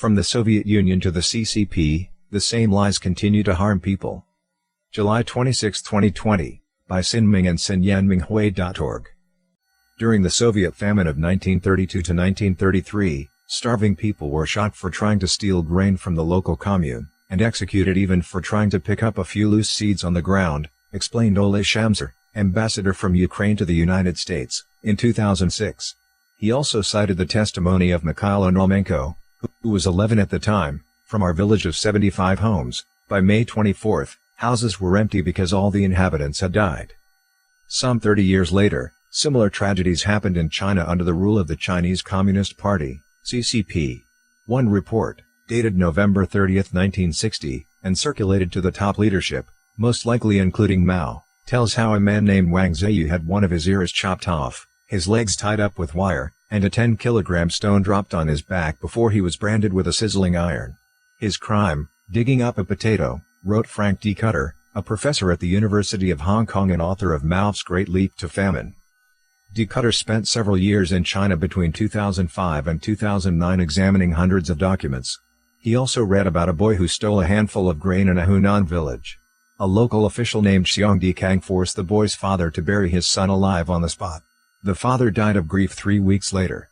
From the Soviet Union to the CCP, the same lies continue to harm people. July 26, 2020, by Sinming and Sinyanminghui.org. During the Soviet famine of 1932 to 1933, starving people were shot for trying to steal grain from the local commune, and executed even for trying to pick up a few loose seeds on the ground, explained Oleh Shamser, ambassador from Ukraine to the United States, in 2006. He also cited the testimony of Mikhail Onomenko, who was 11 at the time, from our village of 75 homes. By May 24, houses were empty because all the inhabitants had died. Some 30 years later, similar tragedies happened in China under the rule of the Chinese Communist Party, CCP. One report, dated November 30, 1960, and circulated to the top leadership, most likely including Mao, tells how a man named Wang Zhiyu had one of his ears chopped off, his legs tied up with wire, and a 10-kilogram stone dropped on his back before he was branded with a sizzling iron. His crime, digging up a potato, wrote Frank D. Cutter, a professor at the University of Hong Kong and author of Mao's Great Leap to Famine. D. Cutter spent several years in China between 2005 and 2009 examining hundreds of documents. He also read about a boy who stole a handful of grain in a Hunan village. A local official named Xiong Dikang forced the boy's father to bury his son alive on the spot. The father died of grief 3 weeks later.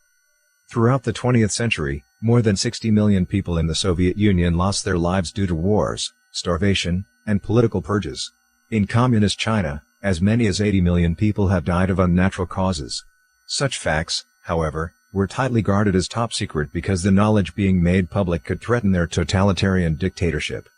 Throughout the 20th century, more than 60 million people in the Soviet Union lost their lives due to wars, starvation, and political purges. In Communist China, as many as 80 million people have died of unnatural causes. Such facts, however, were tightly guarded as top secret because the knowledge being made public could threaten their totalitarian dictatorship.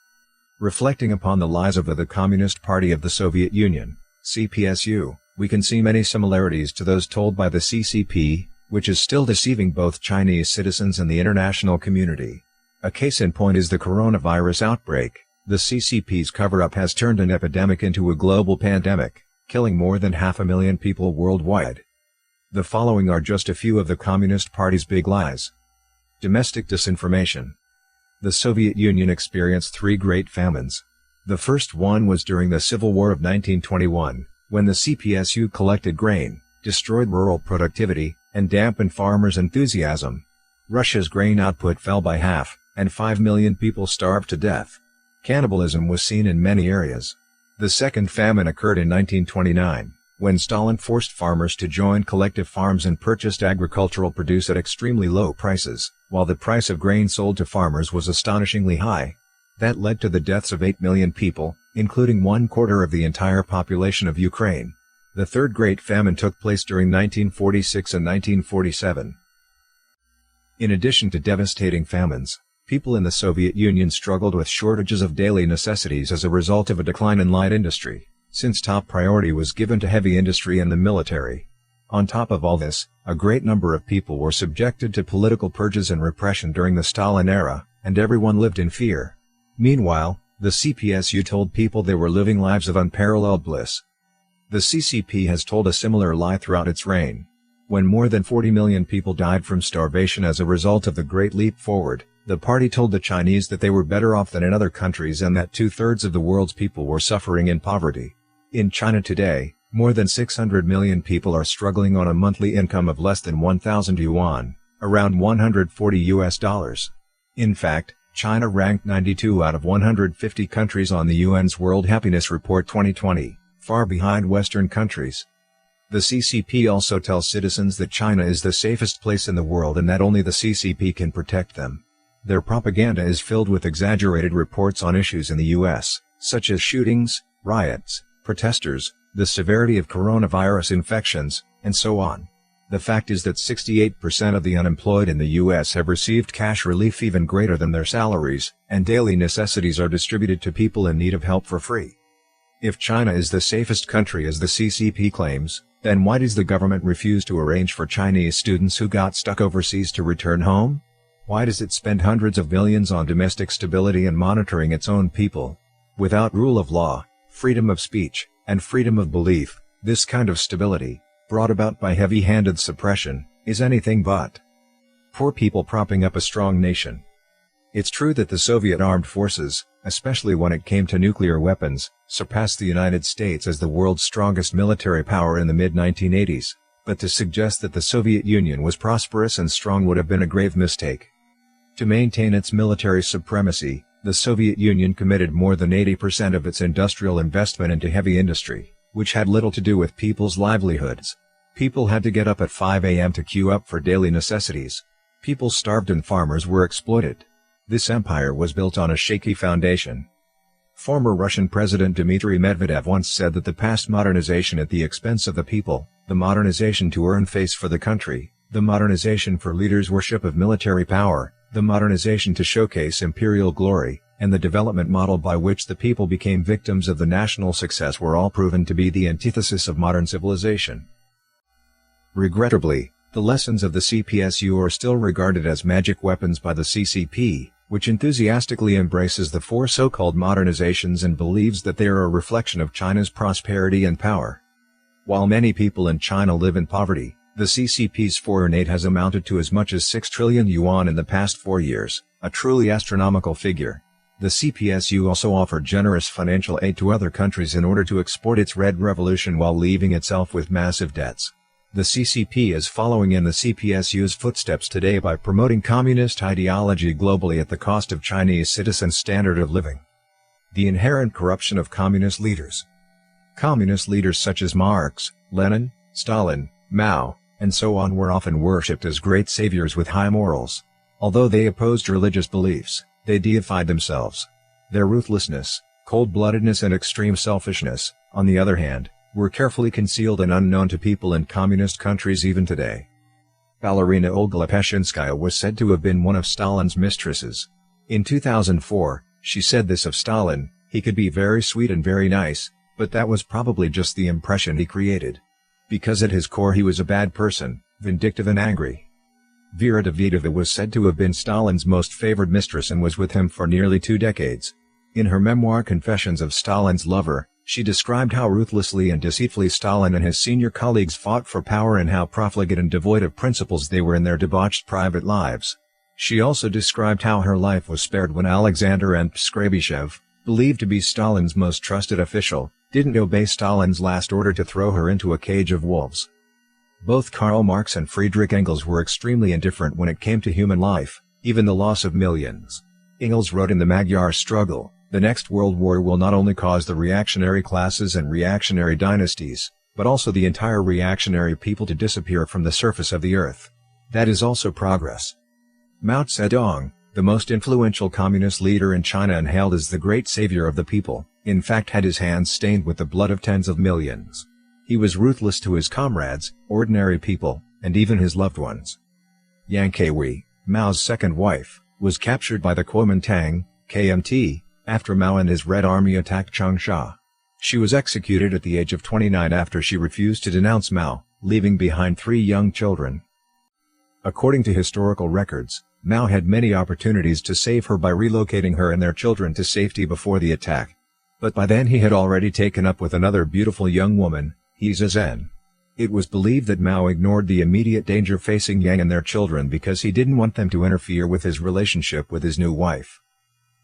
Reflecting upon the lies of the Communist Party of the Soviet Union, CPSU, we can see many similarities to those told by the CCP, which is still deceiving both Chinese citizens and the international community. A case in point is the coronavirus outbreak. The CCP's cover-up has turned an epidemic into a global pandemic, killing more than 500,000 people worldwide. The following are just a few of the Communist Party's big lies. Domestic disinformation. The Soviet Union experienced 3 great famines. The first one was during the Civil War of 1921, when the CPSU collected grain, destroyed rural productivity, and dampened farmers' enthusiasm. Russia's grain output fell by half, and 5 million people starved to death. Cannibalism was seen in many areas. The second famine occurred in 1929, when Stalin forced farmers to join collective farms and purchased agricultural produce at extremely low prices, while the price of grain sold to farmers was astonishingly high. That led to the deaths of 8 million people, including 1/4 of the entire population of Ukraine. The third Great Famine took place during 1946 and 1947. In addition to devastating famines, people in the Soviet Union struggled with shortages of daily necessities as a result of a decline in light industry, since top priority was given to heavy industry and the military. On top of all this, a great number of people were subjected to political purges and repression during the Stalin era, and everyone lived in fear. Meanwhile, the CPSU told people they were living lives of unparalleled bliss. The CCP has told a similar lie throughout its reign. When more than 40 million people died from starvation as a result of the Great Leap Forward, the party told the Chinese that they were better off than in other countries and that 2/3 of the world's people were suffering in poverty. In China today, more than 600 million people are struggling on a monthly income of less than 1,000 yuan, around $140. In fact, China ranked 92 out of 150 countries on the UN's World Happiness Report 2020, far behind Western countries. The CCP also tells citizens that China is the safest place in the world and that only the CCP can protect them. Their propaganda is filled with exaggerated reports on issues in the US, such as shootings, riots, protesters, the severity of coronavirus infections, and so on. The fact is that 68% of the unemployed in the US have received cash relief even greater than their salaries, and daily necessities are distributed to people in need of help for free. If China is the safest country as the CCP claims, then why does the government refuse to arrange for Chinese students who got stuck overseas to return home? Why does it spend hundreds of billions on domestic stability and monitoring its own people? Without rule of law, freedom of speech, and freedom of belief, this kind of stability, brought about by heavy-handed suppression, is anything but. Poor people propping up a strong nation. It's true that the Soviet armed forces, especially when it came to nuclear weapons, surpassed the United States as the world's strongest military power in the mid-1980s, but to suggest that the Soviet Union was prosperous and strong would have been a grave mistake. To maintain its military supremacy, the Soviet Union committed more than 80% of its industrial investment into heavy industry, which had little to do with people's livelihoods. People had to get up at 5 a.m. to queue up for daily necessities. People starved and farmers were exploited. This empire was built on a shaky foundation. Former Russian President Dmitry Medvedev once said that the past modernization at the expense of the people, the modernization to earn face for the country, the modernization for leaders' worship of military power, the modernization to showcase imperial glory, and the development model by which the people became victims of the national success were all proven to be the antithesis of modern civilization. Regrettably, the lessons of the CPSU are still regarded as magic weapons by the CCP, which enthusiastically embraces the four so-called modernizations and believes that they are a reflection of China's prosperity and power. While many people in China live in poverty, the CCP's foreign aid has amounted to as much as 6 trillion yuan in the past 4 years, a truly astronomical figure. The CPSU also offered generous financial aid to other countries in order to export its Red Revolution while leaving itself with massive debts. The CCP is following in the CPSU's footsteps today by promoting communist ideology globally at the cost of Chinese citizens' standard of living. The inherent corruption of communist leaders. Communist leaders such as Marx, Lenin, Stalin, Mao, and so on were often worshipped as great saviors with high morals. Although they opposed religious beliefs, they deified themselves. Their ruthlessness, cold-bloodedness and extreme selfishness, on the other hand, were carefully concealed and unknown to people in communist countries even today. Ballerina Olga Lepeshinskaya was said to have been one of Stalin's mistresses. In 2004, she said this of Stalin: "He could be very sweet and very nice, but that was probably just the impression he created. Because at his core he was a bad person, vindictive and angry." Vera Davidova was said to have been Stalin's most favored mistress and was with him for nearly 2 decades. In her memoir Confessions of Stalin's Lover, she described how ruthlessly and deceitfully Stalin and his senior colleagues fought for power and how profligate and devoid of principles they were in their debauched private lives. She also described how her life was spared when Alexander Skrebyshev, believed to be Stalin's most trusted official, didn't obey Stalin's last order to throw her into a cage of wolves. Both Karl Marx and Friedrich Engels were extremely indifferent when it came to human life, even the loss of millions. Engels wrote in The Magyar Struggle, "The next world war will not only cause the reactionary classes and reactionary dynasties, but also the entire reactionary people to disappear from the surface of the earth. That is also progress." Mao Zedong, the most influential communist leader in China and hailed as the great savior of the people, in fact had his hands stained with the blood of tens of millions. He was ruthless to his comrades, ordinary people, and even his loved ones. Yang Kaihui, Mao's second wife, was captured by the Kuomintang, KMT, after Mao and his Red Army attacked Changsha. She was executed at the age of 29 after she refused to denounce Mao, leaving behind 3 young children. According to historical records, Mao had many opportunities to save her by relocating her and their children to safety before the attack. But by then he had already taken up with another beautiful young woman, He Zizhen. It was believed that Mao ignored the immediate danger facing Yang and their children because he didn't want them to interfere with his relationship with his new wife.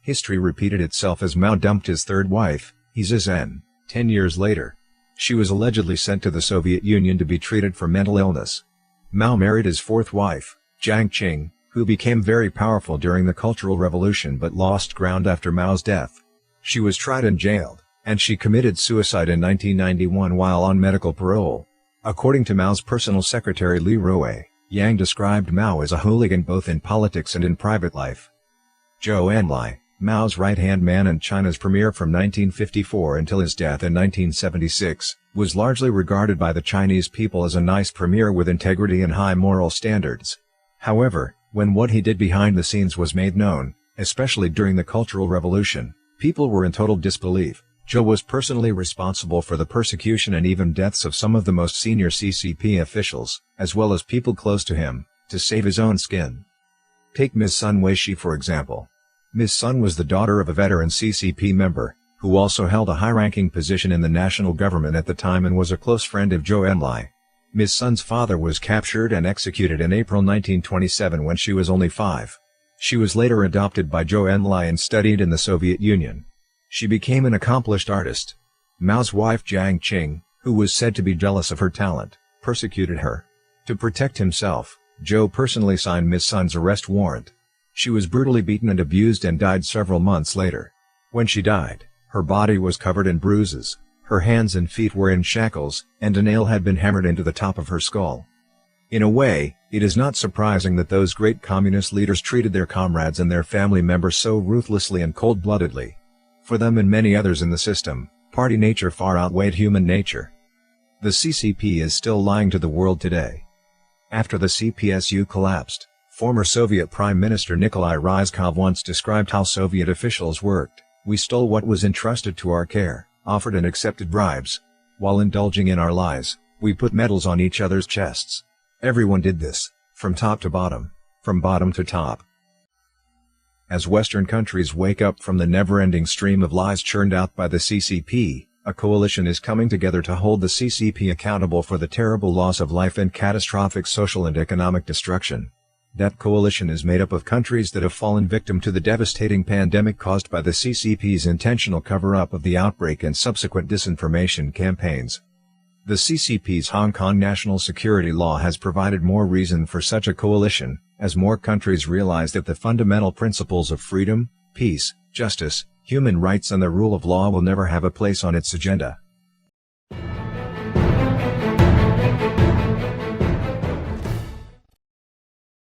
History repeated itself as Mao dumped his third wife, He Zizhen, 10 years later. She was allegedly sent to the Soviet Union to be treated for mental illness. Mao married his fourth wife, Jiang Qing, who became very powerful during the Cultural Revolution but lost ground after Mao's death. She was tried and jailed, and she committed suicide in 1991 while on medical parole. According to Mao's personal secretary Li Ruwei, Yang described Mao as a hooligan both in politics and in private life. Zhou Enlai, Mao's right-hand man and China's premier from 1954 until his death in 1976, was largely regarded by the Chinese people as a nice premier with integrity and high moral standards. However, when what he did behind the scenes was made known, especially during the Cultural Revolution, people were in total disbelief. Zhou was personally responsible for the persecution and even deaths of some of the most senior CCP officials, as well as people close to him, to save his own skin. Take Ms. Sun Weishi for example. Ms. Sun was the daughter of a veteran CCP member, who also held a high-ranking position in the national government at the time and was a close friend of Zhou Enlai. Ms. Sun's father was captured and executed in April 1927 when she was only 5. She was later adopted by Zhou Enlai and studied in the Soviet Union. She became an accomplished artist. Mao's wife Jiang Qing, who was said to be jealous of her talent, persecuted her. To protect himself, Zhou personally signed Ms. Sun's arrest warrant. She was brutally beaten and abused and died several months later. When she died, her body was covered in bruises, her hands and feet were in shackles, and a nail had been hammered into the top of her skull. In a way, it is not surprising that those great communist leaders treated their comrades and their family members so ruthlessly and cold-bloodedly. For them and many others in the system, party nature far outweighed human nature. The CCP is still lying to the world today. After the CPSU collapsed, former Soviet Prime Minister Nikolai Ryzhkov once described how Soviet officials worked. We stole what was entrusted to our care, offered and accepted bribes. While indulging in our lies, we put medals on each other's chests. Everyone did this, from top to bottom, from bottom to top. As Western countries wake up from the never-ending stream of lies churned out by the CCP, a coalition is coming together to hold the CCP accountable for the terrible loss of life and catastrophic social and economic destruction. That coalition is made up of countries that have fallen victim to the devastating pandemic caused by the CCP's intentional cover-up of the outbreak and subsequent disinformation campaigns. The CCP's Hong Kong national security law has provided more reason for such a coalition, as more countries realize that the fundamental principles of freedom, peace, justice, human rights and the rule of law will never have a place on its agenda.